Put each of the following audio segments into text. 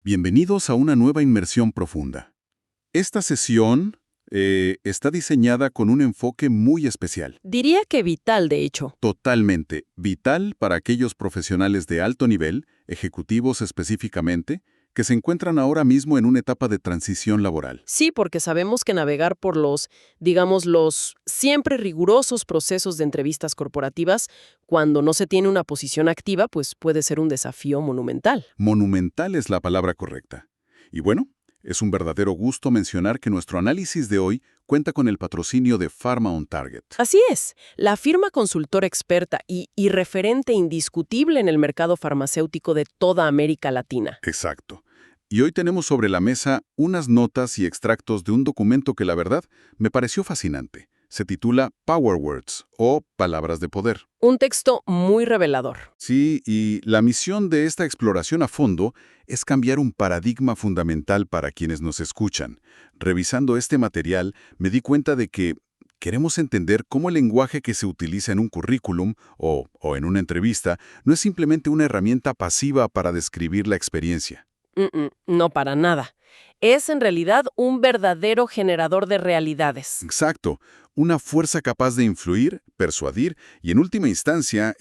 Bienvenidos a una nueva inmersión profunda. Esta sesión está diseñada con un enfoque muy especial, Diría que vital, de hecho. totalmente vital para aquellos profesionales de alto nivel, ejecutivos específicamente, que se encuentran ahora mismo en una etapa de transición laboral. Sí, porque sabemos que navegar por los siempre rigurosos procesos de entrevistas corporativas, cuando no se tiene una posición activa, pues puede ser un desafío monumental. Monumental es la palabra correcta. Y bueno, es un verdadero gusto mencionar que nuestro análisis de hoy cuenta con el patrocinio de Pharma on Target. Así es, la firma consultora experta y referente indiscutible en el mercado farmacéutico de toda América Latina. Exacto. Y hoy tenemos sobre la mesa unas notas y extractos de un documento que la verdad me pareció fascinante. Se titula Power Words o Palabras de Poder. Un texto muy revelador. Sí, y la misión de esta exploración a fondo es cambiar un paradigma fundamental para quienes nos escuchan. Revisando este material, me di cuenta de que queremos entender cómo el lenguaje que se utiliza en un currículum o en una entrevista no es simplemente una herramienta pasiva para describir la experiencia. No para nada. Es en realidad un verdadero generador de realidades. Exacto, una fuerza capaz de influir, persuadir y en última instancia,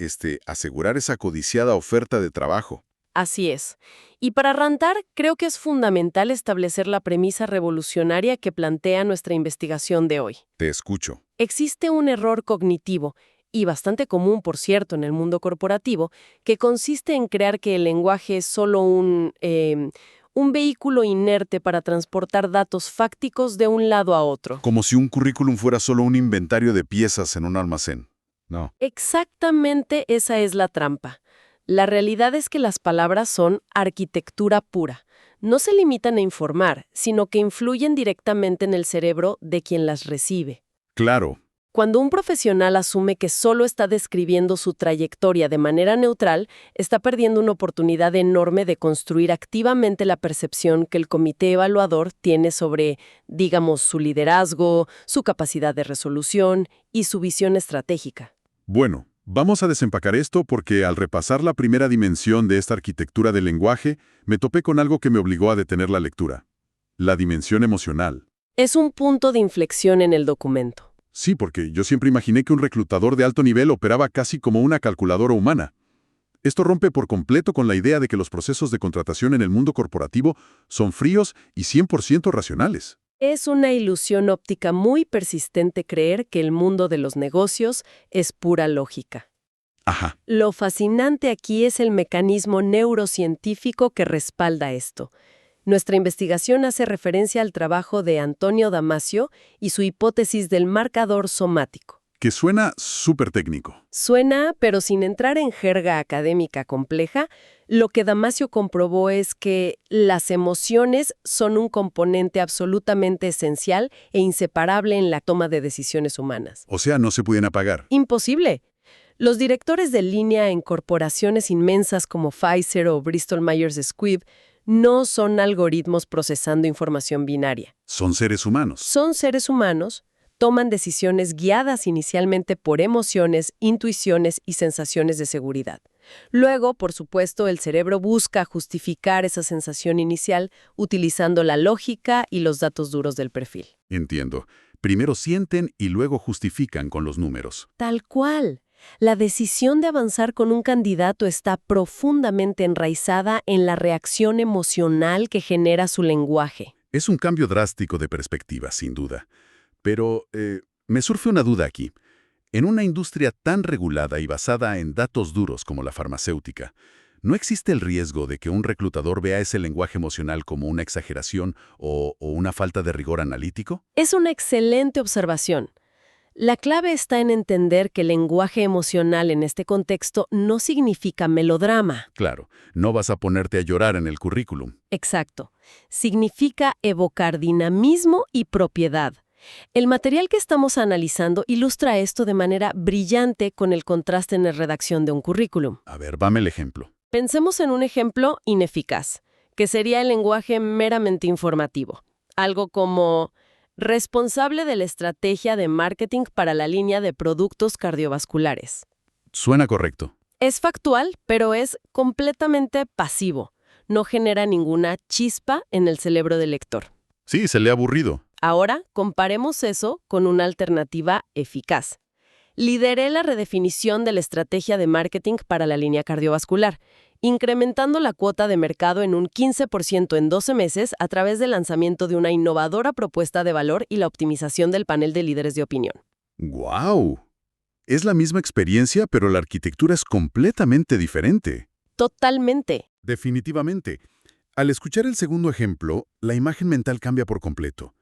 asegurar esa codiciada oferta de trabajo. Así es. Y para arrancar, creo que es fundamental establecer la premisa revolucionaria que plantea nuestra investigación de hoy. Te escucho. Existe un error cognitivo, y bastante común, por cierto, en el mundo corporativo, que consiste en creer que el lenguaje es solo un vehículo inerte para transportar datos fácticos de un lado a otro. Como si un currículum fuera solo un inventario de piezas en un almacén. No. Exactamente esa es la trampa. La realidad es que las palabras son arquitectura pura. No se limitan a informar, sino que influyen directamente en el cerebro de quien las recibe. Claro. Cuando un profesional asume que solo está describiendo su trayectoria de manera neutral, está perdiendo una oportunidad enorme de construir activamente la percepción que el comité evaluador tiene sobre, digamos, su liderazgo, su capacidad de resolución y su visión estratégica. Bueno, vamos a desempacar esto porque al repasar la primera dimensión de esta arquitectura del lenguaje, me topé con algo que me obligó a detener la lectura. La dimensión emocional. Es un punto de inflexión en el documento. Sí, porque yo siempre imaginé que un reclutador de alto nivel operaba casi como una calculadora humana. Esto rompe por completo con la idea de que los procesos de contratación en el mundo corporativo son fríos y 100% racionales. Es una ilusión óptica muy persistente creer que el mundo de los negocios es pura lógica. Ajá. Lo fascinante aquí es el mecanismo neurocientífico que respalda esto. Nuestra investigación hace referencia al trabajo de Antonio Damasio y su hipótesis del marcador somático. Que suena súper técnico. Suena, pero sin entrar en jerga académica compleja, lo que Damasio comprobó es que las emociones son un componente absolutamente esencial e inseparable en la toma de decisiones humanas. O sea, no se pueden apagar. Imposible. Los directores de línea en corporaciones inmensas como Pfizer o Bristol Myers Squibb no son algoritmos procesando información binaria. Son seres humanos. Son seres humanos, toman decisiones guiadas inicialmente por emociones, intuiciones y sensaciones de seguridad. Luego, por supuesto, el cerebro busca justificar esa sensación inicial utilizando la lógica y los datos duros del perfil. Entiendo. Primero sienten y luego justifican con los números. Tal cual. La decisión de avanzar con un candidato está profundamente enraizada en la reacción emocional que genera su lenguaje. Es un cambio drástico de perspectiva, sin duda. Pero me surge una duda aquí. En una industria tan regulada y basada en datos duros como la farmacéutica, ¿no existe el riesgo de que un reclutador vea ese lenguaje emocional como una exageración o una falta de rigor analítico? Es una excelente observación. La clave está en entender que el lenguaje emocional en este contexto no significa melodrama. Claro, no vas a ponerte a llorar en el currículum. Exacto. Significa evocar dinamismo y propiedad. El material que estamos analizando ilustra esto de manera brillante con el contraste en la redacción de un currículum. A ver, dame el ejemplo. Pensemos en un ejemplo ineficaz, que sería el lenguaje meramente informativo. Algo como responsable de la estrategia de marketing para la línea de productos cardiovasculares. Suena correcto. Es factual, pero es completamente pasivo. no genera ninguna chispa en el cerebro del lector. Sí, se lee aburrido. Ahora, comparemos eso con una alternativa eficaz. Lideré la redefinición de la estrategia de marketing para la línea cardiovascular, incrementando la cuota de mercado en un 15% en 12 meses a través del lanzamiento de una innovadora propuesta de valor y la optimización del panel de líderes de opinión. ¡Guau! Es la misma experiencia, pero la arquitectura es completamente diferente. Totalmente. Definitivamente. Al escuchar el segundo ejemplo, la imagen mental cambia por completo.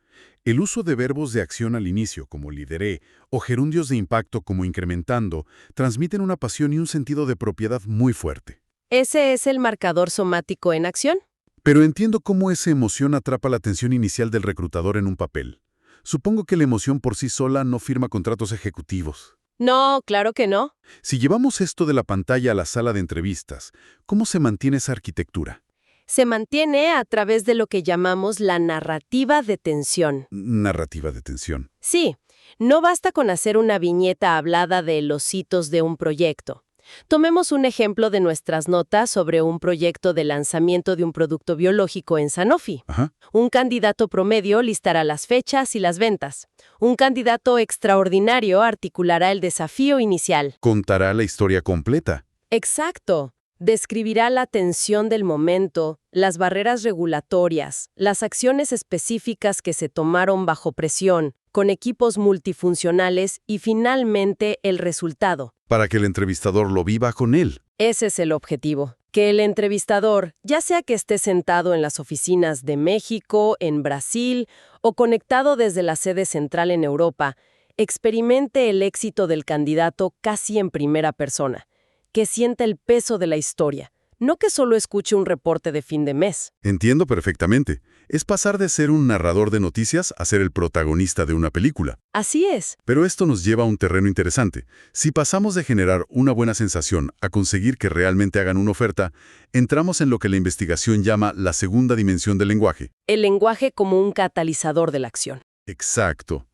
El uso de verbos de acción al inicio, como lideré, o gerundios de impacto como incrementando, transmiten una pasión y un sentido de propiedad muy fuerte. ¿Ese es el marcador somático en acción? Pero entiendo cómo esa emoción atrapa la atención inicial del reclutador en un papel. Supongo que la emoción por sí sola no firma contratos ejecutivos. No, claro que no. Si llevamos esto de la pantalla a la sala de entrevistas, ¿cómo se mantiene esa arquitectura? Se mantiene a través de lo que llamamos la narrativa de tensión. Narrativa de tensión. Sí, no basta con hacer una viñeta hablada de los hitos de un proyecto. Tomemos un ejemplo de nuestras notas sobre un proyecto de lanzamiento de un producto biológico en Sanofi. Ajá. Un candidato promedio listará las fechas y las ventas. Un candidato extraordinario articulará el desafío inicial. Contará la historia completa. Exacto. Describirá la tensión del momento, las barreras regulatorias, las acciones específicas que se tomaron bajo presión, con equipos multifuncionales y finalmente el resultado. Para que el entrevistador lo viva con él. Ese es el objetivo. Que el entrevistador, ya sea que esté sentado en las oficinas de México, en Brasil o conectado desde la sede central en Europa, experimente el éxito del candidato casi en primera persona. Que sienta el peso de la historia, no que solo escuche un reporte de fin de mes. Entiendo perfectamente. Es pasar de ser un narrador de noticias a ser el protagonista de una película. Así es. Pero esto nos lleva a un terreno interesante. Si pasamos de generar una buena sensación a conseguir que realmente hagan una oferta, entramos en lo que la investigación llama la segunda dimensión del lenguaje. El lenguaje como un catalizador de la acción. Exacto.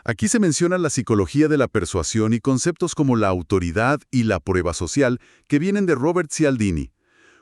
Aquí se menciona la psicología de la persuasión y conceptos como la autoridad y la prueba social que vienen de Robert Cialdini.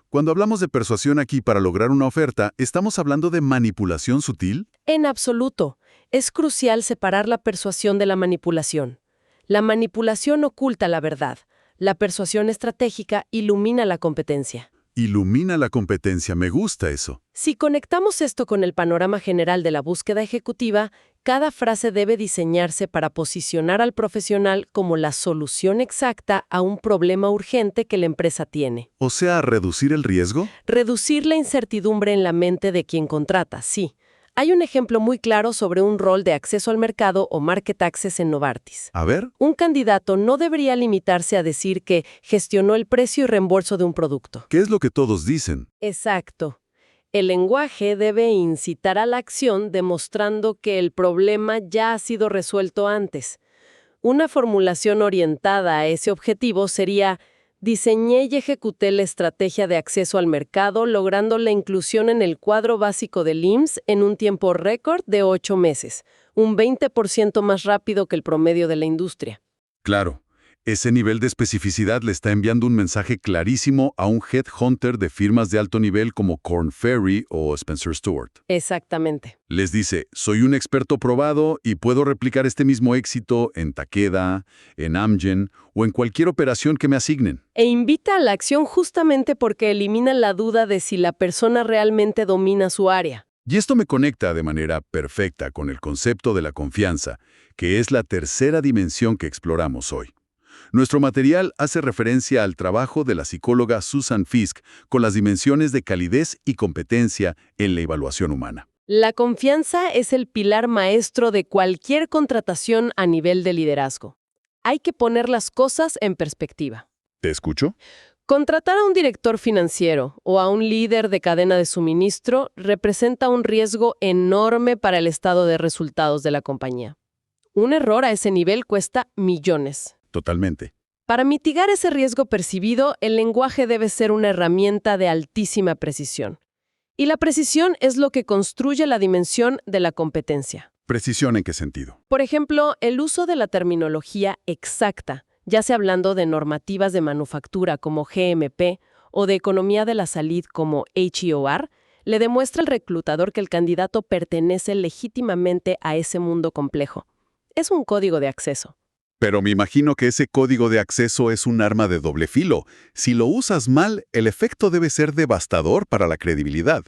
Cuando hablamos de persuasión aquí para lograr una oferta, ¿estamos hablando de manipulación sutil? En absoluto. Es crucial separar la persuasión de la manipulación. La manipulación oculta la verdad. La persuasión estratégica ilumina la competencia. Ilumina la competencia, me gusta eso. Si conectamos esto con el panorama general de la búsqueda ejecutiva, cada frase debe diseñarse para posicionar al profesional como la solución exacta a un problema urgente que la empresa tiene. O sea, reducir el riesgo. Reducir la incertidumbre en la mente de quien contrata, sí. Hay un ejemplo muy claro sobre un rol de acceso al mercado o market access en Novartis. A ver. Un candidato no debería limitarse a decir que gestionó el precio y reembolso de un producto. ¿Qué es lo que todos dicen? Exacto. El lenguaje debe incitar a la acción demostrando que el problema ya ha sido resuelto antes. Una formulación orientada a ese objetivo sería: diseñé y ejecuté la estrategia de acceso al mercado, logrando la inclusión en el cuadro básico del IMSS en un tiempo récord de 8 meses, un 20% más rápido que el promedio de la industria. Claro. Ese nivel de especificidad le está enviando un mensaje clarísimo a un headhunter de firmas de alto nivel como Korn Ferry o Spencer Stuart. Exactamente. Les dice, soy un experto probado y puedo replicar este mismo éxito en Takeda, en Amgen o en cualquier operación que me asignen. E invita a la acción justamente porque elimina la duda de si la persona realmente domina su área. Y esto me conecta de manera perfecta con el concepto de la confianza, que es la tercera dimensión que exploramos hoy. Nuestro material hace referencia al trabajo de la psicóloga Susan Fiske con las dimensiones de calidez y competencia en la evaluación humana. La confianza es el pilar maestro de cualquier contratación a nivel de liderazgo. Hay que poner las cosas en perspectiva. ¿Te escucho? Contratar a un director financiero o a un líder de cadena de suministro representa un riesgo enorme para el estado de resultados de la compañía. Un error a ese nivel cuesta millones. Totalmente. Para mitigar ese riesgo percibido, el lenguaje debe ser una herramienta de altísima precisión. Y la precisión es lo que construye la dimensión de la competencia. ¿Precisión en qué sentido? Por ejemplo, el uso de la terminología exacta, ya sea hablando de normativas de manufactura como GMP o de economía de la salud como HEOR, le demuestra al reclutador que el candidato pertenece legítimamente a ese mundo complejo. Es un código de acceso. Pero me imagino que ese código de acceso es un arma de doble filo. Si lo usas mal, el efecto debe ser devastador para la credibilidad.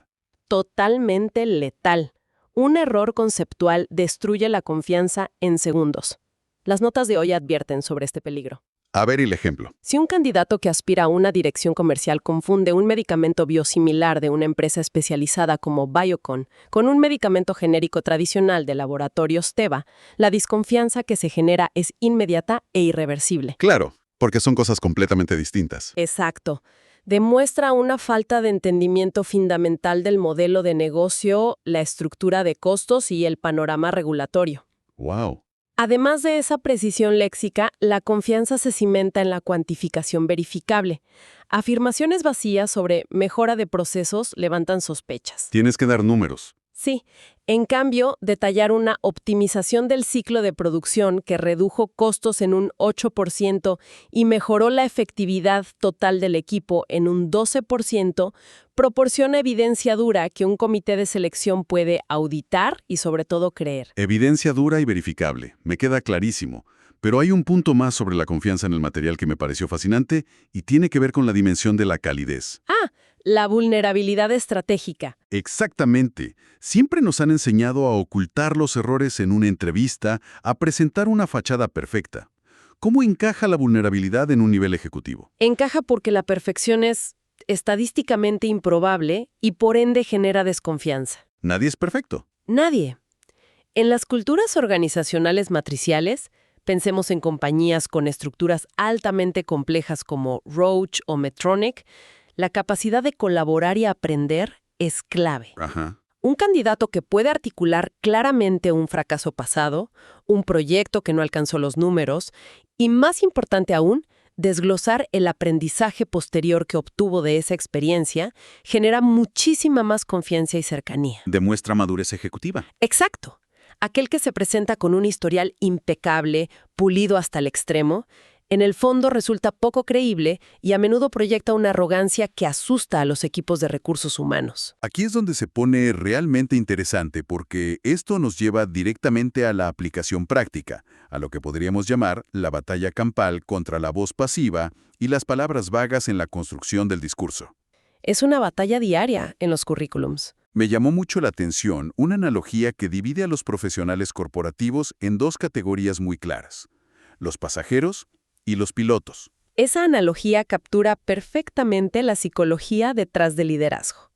Totalmente letal. Un error conceptual destruye la confianza en segundos. Las notas de hoy advierten sobre este peligro. A ver el ejemplo. Si un candidato que aspira a una dirección comercial confunde un medicamento biosimilar de una empresa especializada como Biocon con un medicamento genérico tradicional de laboratorios Teva, la desconfianza que se genera es inmediata e irreversible. Claro, porque son cosas completamente distintas. Exacto. Demuestra una falta de entendimiento fundamental del modelo de negocio, la estructura de costos y el panorama regulatorio. ¡Wow! Además de esa precisión léxica, la confianza se cimenta en la cuantificación verificable. Afirmaciones vacías sobre mejora de procesos levantan sospechas. Tienes que dar números. Sí, en cambio, detallar una optimización del ciclo de producción que redujo costos en un 8% y mejoró la efectividad total del equipo en un 12%, proporciona evidencia dura que un comité de selección puede auditar y sobre todo creer. Evidencia dura y verificable. Me queda clarísimo. Pero hay un punto más sobre la confianza en el material que me pareció fascinante y tiene que ver con la dimensión de la calidez. La vulnerabilidad estratégica. Exactamente. Siempre nos han enseñado a ocultar los errores en una entrevista, a presentar una fachada perfecta. ¿Cómo encaja la vulnerabilidad en un nivel ejecutivo? Encaja porque la perfección es estadísticamente improbable y por ende genera desconfianza. Nadie es perfecto. Nadie. En las culturas organizacionales matriciales, pensemos en compañías con estructuras altamente complejas como Roche o Medtronic, la capacidad de colaborar y aprender es clave. Ajá. Un candidato que puede articular claramente un fracaso pasado, un proyecto que no alcanzó los números y, más importante aún, desglosar el aprendizaje posterior que obtuvo de esa experiencia, genera muchísima más confianza y cercanía. Demuestra madurez ejecutiva. Exacto. Aquel que se presenta con un historial impecable, pulido hasta el extremo, en el fondo resulta poco creíble y a menudo proyecta una arrogancia que asusta a los equipos de recursos humanos. Aquí es donde se pone realmente interesante porque esto nos lleva directamente a la aplicación práctica, a lo que podríamos llamar la batalla campal contra la voz pasiva y las palabras vagas en la construcción del discurso. Es una batalla diaria en los currículums. Me llamó mucho la atención una analogía que divide a los profesionales corporativos en dos categorías muy claras: los pasajeros y los pilotos. Esa analogía captura perfectamente la psicología detrás del liderazgo.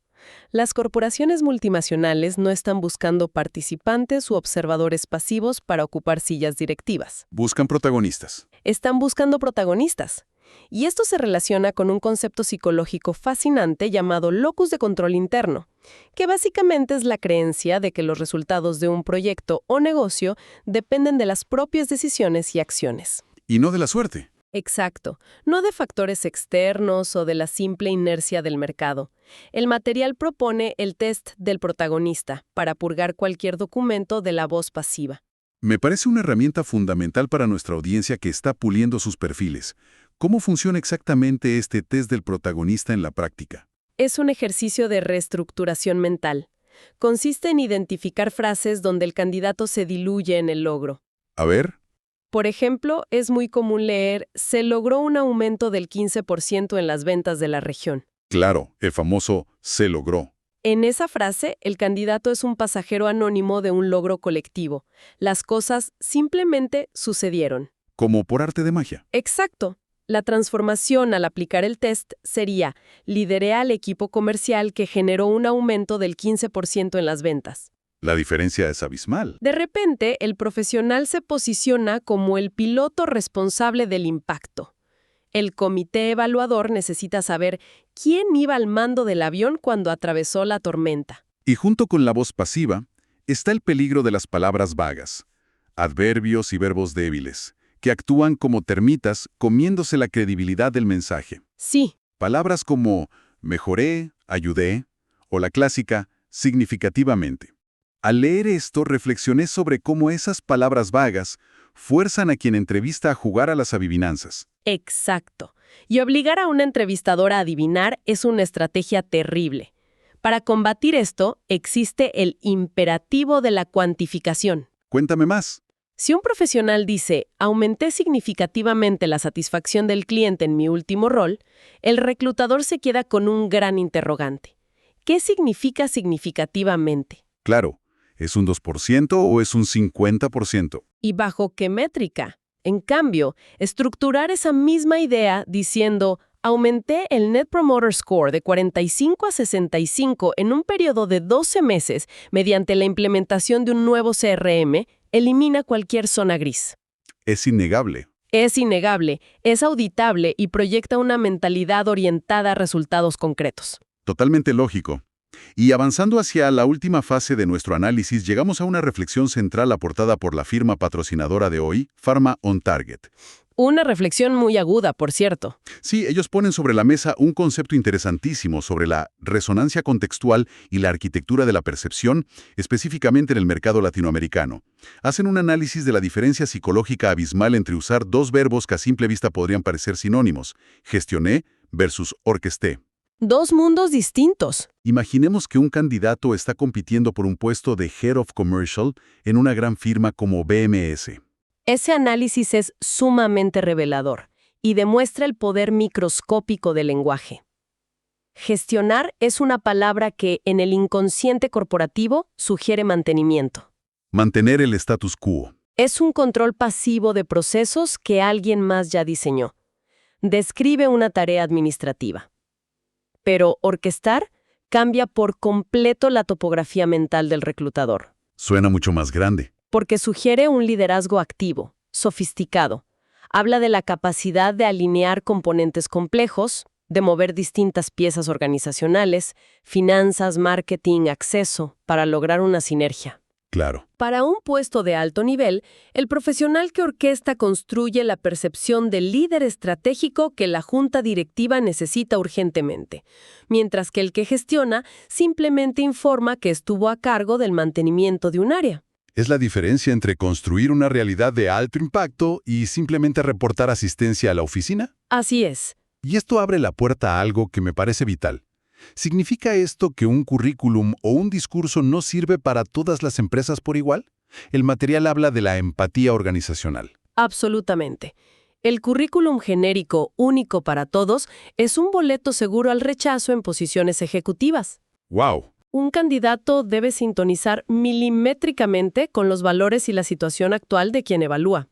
Las corporaciones multinacionales no están buscando participantes u observadores pasivos para ocupar sillas directivas. Buscan protagonistas. Están buscando protagonistas. Y esto se relaciona con un concepto psicológico fascinante llamado locus de control interno, que básicamente es la creencia de que los resultados de un proyecto o negocio dependen de las propias decisiones y acciones. Y no de la suerte. Exacto, no de factores externos o de la simple inercia del mercado. El material propone el test del protagonista para purgar cualquier documento de la voz pasiva. Me parece una herramienta fundamental para nuestra audiencia que está puliendo sus perfiles. ¿Cómo funciona exactamente este test del protagonista en la práctica? Es un ejercicio de reestructuración mental. Consiste en identificar frases donde el candidato se diluye en el logro. A ver. Por ejemplo, es muy común leer: se logró un aumento del 15% en las ventas de la región. Claro, el famoso "se logró". En esa frase, el candidato es un pasajero anónimo de un logro colectivo. Las cosas simplemente sucedieron. Como por arte de magia. Exacto. La transformación al aplicar el test sería: lideré al equipo comercial que generó un aumento del 15% en las ventas. La diferencia es abismal. De repente, el profesional se posiciona como el piloto responsable del impacto. El comité evaluador necesita saber quién iba al mando del avión cuando atravesó la tormenta. Y junto con la voz pasiva, está el peligro de las palabras vagas, adverbios y verbos débiles, que actúan como termitas comiéndose la credibilidad del mensaje. Sí. Palabras como mejoré, ayudé, o la clásica significativamente. Al leer esto, reflexioné sobre cómo esas palabras vagas fuerzan a quien entrevista a jugar a las adivinanzas. Exacto. Y obligar a una entrevistadora a adivinar es una estrategia terrible. Para combatir esto, existe el imperativo de la cuantificación. Cuéntame más. Si un profesional dice, aumenté significativamente la satisfacción del cliente en mi último rol, el reclutador se queda con un gran interrogante. ¿Qué significa significativamente? Claro, ¿es un 2% o es un 50%? ¿Y bajo qué métrica? En cambio, estructurar esa misma idea diciendo, aumenté el Net Promoter Score de 45 a 65 en un periodo de 12 meses mediante la implementación de un nuevo CRM, elimina cualquier zona gris. Es innegable. Es innegable, es auditable y proyecta una mentalidad orientada a resultados concretos. Totalmente lógico. Y avanzando hacia la última fase de nuestro análisis, llegamos a una reflexión central aportada por la firma patrocinadora de hoy, Pharma On Target. Una reflexión muy aguda, por cierto. Sí, ellos ponen sobre la mesa un concepto interesantísimo sobre la resonancia contextual y la arquitectura de la percepción, específicamente en el mercado latinoamericano. Hacen un análisis de la diferencia psicológica abismal entre usar dos verbos que a simple vista podrían parecer sinónimos, gestioné versus orquesté. Dos mundos distintos. Imaginemos que un candidato está compitiendo por un puesto de Head of Commercial en una gran firma como BMS. Ese análisis es sumamente revelador y demuestra el poder microscópico del lenguaje. Gestionar es una palabra que, en el inconsciente corporativo, sugiere mantenimiento. Mantener el status quo. Es un control pasivo de procesos que alguien más ya diseñó. Describe una tarea administrativa. Pero orquestar cambia por completo la topografía mental del reclutador. Suena mucho más grande. Porque sugiere un liderazgo activo, sofisticado. Habla de la capacidad de alinear componentes complejos, de mover distintas piezas organizacionales, finanzas, marketing, acceso, para lograr una sinergia. Claro. Para un puesto de alto nivel, el profesional que orquesta construye la percepción del líder estratégico que la junta directiva necesita urgentemente, mientras que el que gestiona simplemente informa que estuvo a cargo del mantenimiento de un área. Es la diferencia entre construir una realidad de alto impacto y simplemente reportar asistencia a la oficina. Así es. Y esto abre la puerta a algo que me parece vital. ¿Significa esto que un currículum o un discurso no sirve para todas las empresas por igual? El material habla de la empatía organizacional. Absolutamente. El currículum genérico único para todos es un boleto seguro al rechazo en posiciones ejecutivas. ¡Wow! Un candidato debe sintonizar milimétricamente con los valores y la situación actual de quien evalúa.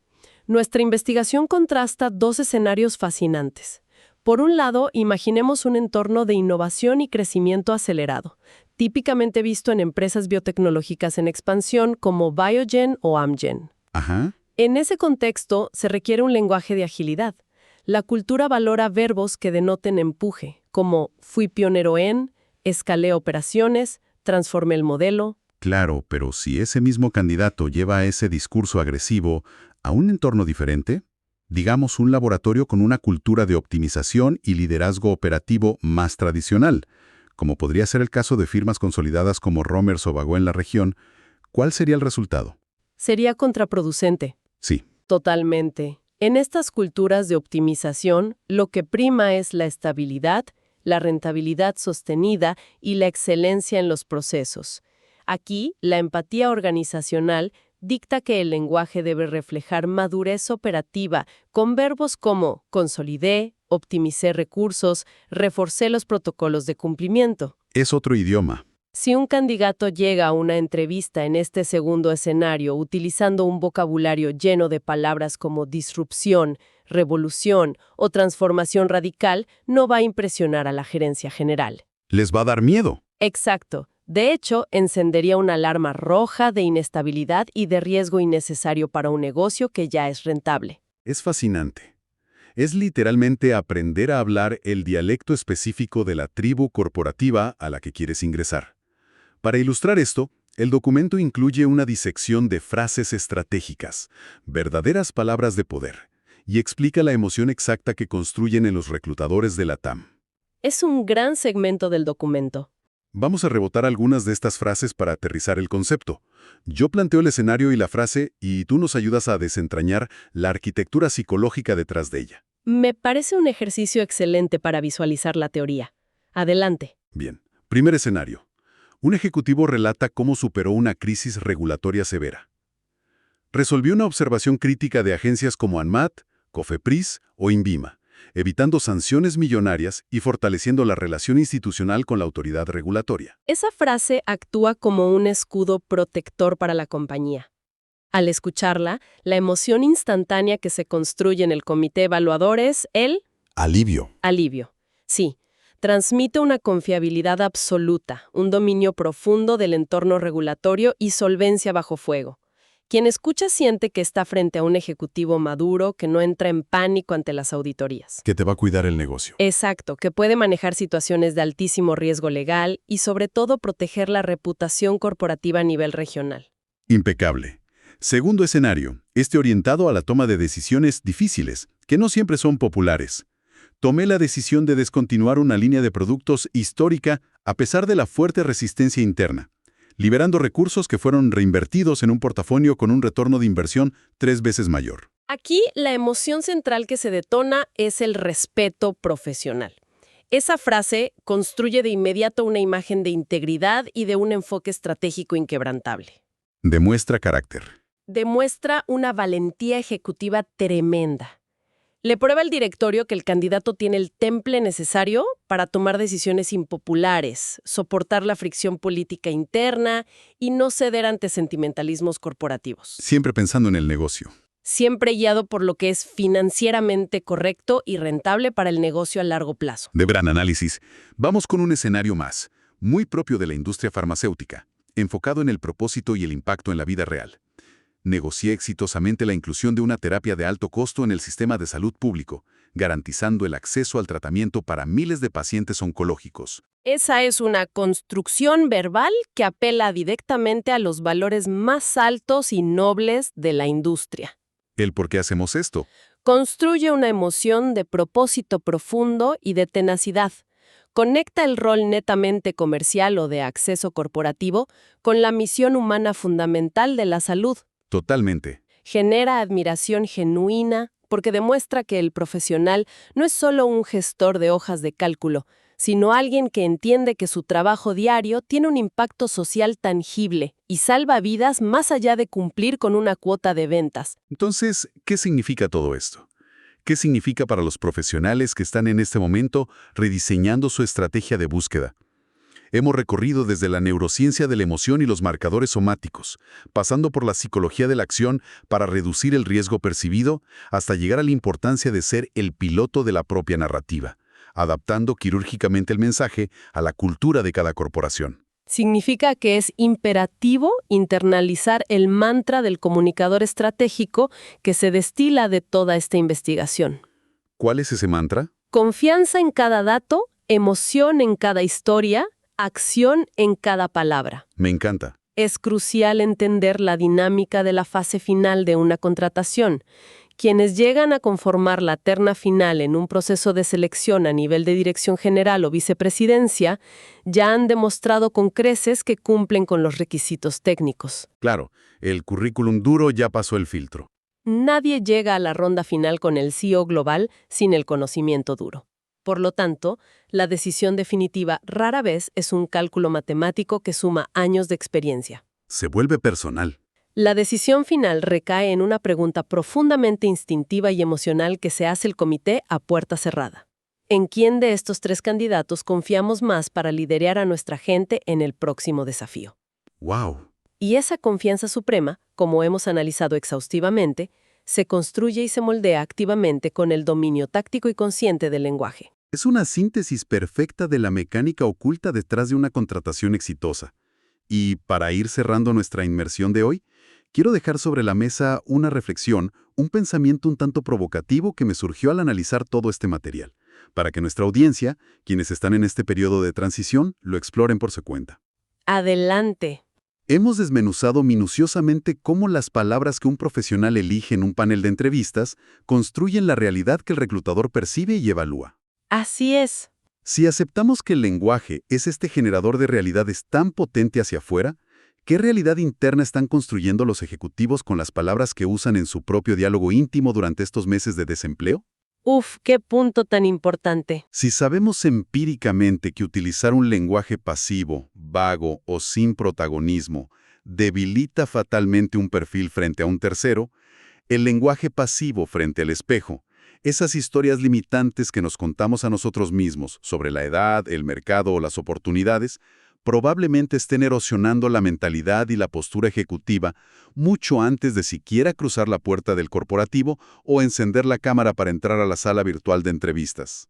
Nuestra investigación contrasta dos escenarios fascinantes. Por un lado, imaginemos un entorno de innovación y crecimiento acelerado, típicamente visto en empresas biotecnológicas en expansión como Biogen o Amgen. Ajá. En ese contexto, se requiere un lenguaje de agilidad. La cultura valora verbos que denoten empuje, como fui pionero en, escalé operaciones, transformé el modelo. Claro, pero si ese mismo candidato lleva ese discurso agresivo a un entorno diferente, digamos un laboratorio con una cultura de optimización y liderazgo operativo más tradicional, como podría ser el caso de firmas consolidadas como Rommers o Bagó en la región, ¿cuál sería el resultado? Sería contraproducente. Sí. Totalmente. En estas culturas de optimización, lo que prima es la estabilidad, la rentabilidad sostenida y la excelencia en los procesos. Aquí, la empatía organizacional dicta que el lenguaje debe reflejar madurez operativa con verbos como consolidé, optimicé recursos, reforcé los protocolos de cumplimiento. Es otro idioma. Si un candidato llega a una entrevista en este segundo escenario utilizando un vocabulario lleno de palabras como disrupción, revolución o transformación radical, no va a impresionar a la gerencia general. Les va a dar miedo. Exacto. De hecho, encendería una alarma roja de inestabilidad y de riesgo innecesario para un negocio que ya es rentable. Es fascinante. Es literalmente aprender a hablar el dialecto específico de la tribu corporativa a la que quieres ingresar. Para ilustrar esto, el documento incluye una disección de frases estratégicas, verdaderas palabras de poder, y explica la emoción exacta que construyen en los reclutadores de la TAM. Es un gran segmento del documento. Vamos a rebotar algunas de estas frases para aterrizar el concepto. Yo planteo el escenario y la frase, y tú nos ayudas a desentrañar la arquitectura psicológica detrás de ella. Me parece un ejercicio excelente para visualizar la teoría. Adelante. Bien. Primer escenario. Un ejecutivo relata cómo superó una crisis regulatoria severa. Resolvió una observación crítica de agencias como ANMAT, COFEPRIS o INVIMA, evitando sanciones millonarias y fortaleciendo la relación institucional con la autoridad regulatoria. Esa frase actúa como un escudo protector para la compañía. Al escucharla, la emoción instantánea que se construye en el comité evaluador es el Alivio. alivio. Sí, transmite una confiabilidad absoluta, un dominio profundo del entorno regulatorio y solvencia bajo fuego. Quien escucha siente que está frente a un ejecutivo maduro que no entra en pánico ante las auditorías. Que te va a cuidar el negocio. Exacto, que puede manejar situaciones de altísimo riesgo legal y sobre todo proteger la reputación corporativa a nivel regional. Impecable. Segundo escenario, orientado a la toma de decisiones difíciles, que no siempre son populares. Tomé la decisión de descontinuar una línea de productos histórica a pesar de la fuerte resistencia interna, liberando recursos que fueron reinvertidos en un portafolio con un retorno de inversión 3 veces mayor. Aquí la emoción central que se detona es el respeto profesional. Esa frase construye de inmediato una imagen de integridad y de un enfoque estratégico inquebrantable. Demuestra carácter. Demuestra una valentía ejecutiva tremenda. Le prueba al directorio que el candidato tiene el temple necesario para tomar decisiones impopulares, soportar la fricción política interna y no ceder ante sentimentalismos corporativos. Siempre pensando en el negocio. Siempre guiado por lo que es financieramente correcto y rentable para el negocio a largo plazo. De gran análisis, vamos con un escenario más, muy propio de la industria farmacéutica, enfocado en el propósito y el impacto en la vida real. Negocié exitosamente la inclusión de una terapia de alto costo en el sistema de salud público, garantizando el acceso al tratamiento para miles de pacientes oncológicos. Esa es una construcción verbal que apela directamente a los valores más altos y nobles de la industria. ¿El por qué hacemos esto? Construye una emoción de propósito profundo y de tenacidad. Conecta el rol netamente comercial o de acceso corporativo con la misión humana fundamental de la salud. Totalmente. Genera admiración genuina porque demuestra que el profesional no es solo un gestor de hojas de cálculo, sino alguien que entiende que su trabajo diario tiene un impacto social tangible y salva vidas más allá de cumplir con una cuota de ventas. Entonces, ¿qué significa todo esto? ¿Qué significa para los profesionales que están en este momento rediseñando su estrategia de búsqueda? Hemos recorrido desde la neurociencia de la emoción y los marcadores somáticos, pasando por la psicología de la acción para reducir el riesgo percibido, hasta llegar a la importancia de ser el piloto de la propia narrativa, adaptando quirúrgicamente el mensaje a la cultura de cada corporación. Significa que es imperativo internalizar el mantra del comunicador estratégico que se destila de toda esta investigación. ¿Cuál es ese mantra? Confianza en cada dato, emoción en cada historia, acción en cada palabra. Me encanta. Es crucial entender la dinámica de la fase final de una contratación. Quienes llegan a conformar la terna final en un proceso de selección a nivel de dirección general o vicepresidencia ya han demostrado con creces que cumplen con los requisitos técnicos. Claro, el currículum duro ya pasó el filtro. Nadie llega a la ronda final con el CEO global sin el conocimiento duro. Por lo tanto, la decisión definitiva rara vez es un cálculo matemático que suma años de experiencia. Se vuelve personal. La decisión final recae en una pregunta profundamente instintiva y emocional que se hace el comité a puerta cerrada. ¿En quién de estos 3 candidatos confiamos más para liderar a nuestra gente en el próximo desafío? ¡Wow! Y esa confianza suprema, como hemos analizado exhaustivamente, se construye y se moldea activamente con el dominio táctico y consciente del lenguaje. Es una síntesis perfecta de la mecánica oculta detrás de una contratación exitosa. Y para ir cerrando nuestra inmersión de hoy, quiero dejar sobre la mesa una reflexión, un pensamiento un tanto provocativo que me surgió al analizar todo este material, para que nuestra audiencia, quienes están en este periodo de transición, lo exploren por su cuenta. Adelante. Hemos desmenuzado minuciosamente cómo las palabras que un profesional elige en un panel de entrevistas construyen la realidad que el reclutador percibe y evalúa. Así es. Si aceptamos que el lenguaje es este generador de realidades tan potente hacia afuera, ¿qué realidad interna están construyendo los ejecutivos con las palabras que usan en su propio diálogo íntimo durante estos meses de desempleo? Uf, qué punto tan importante. Si sabemos empíricamente que utilizar un lenguaje pasivo, vago o sin protagonismo debilita fatalmente un perfil frente a un tercero, el lenguaje pasivo frente al espejo, esas historias limitantes que nos contamos a nosotros mismos sobre la edad, el mercado o las oportunidades, probablemente estén erosionando la mentalidad y la postura ejecutiva mucho antes de siquiera cruzar la puerta del corporativo o encender la cámara para entrar a la sala virtual de entrevistas.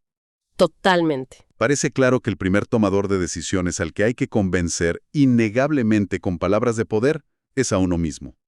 Totalmente. Parece claro que el primer tomador de decisiones al que hay que convencer innegablemente con palabras de poder es a uno mismo.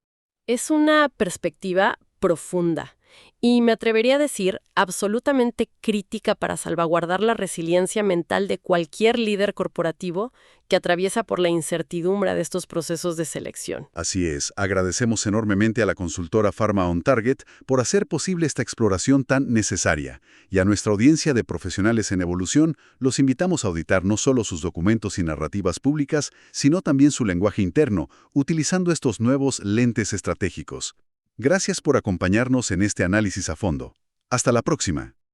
Es una perspectiva profunda y me atrevería a decir absolutamente crítica para salvaguardar la resiliencia mental de cualquier líder corporativo que atraviesa por la incertidumbre de estos procesos de selección. Así es, agradecemos enormemente a la consultora Pharma On Target por hacer posible esta exploración tan necesaria. Y a nuestra audiencia de profesionales en evolución, los invitamos a auditar no solo sus documentos y narrativas públicas, sino también su lenguaje interno, utilizando estos nuevos lentes estratégicos. Gracias por acompañarnos en este análisis a fondo. Hasta la próxima.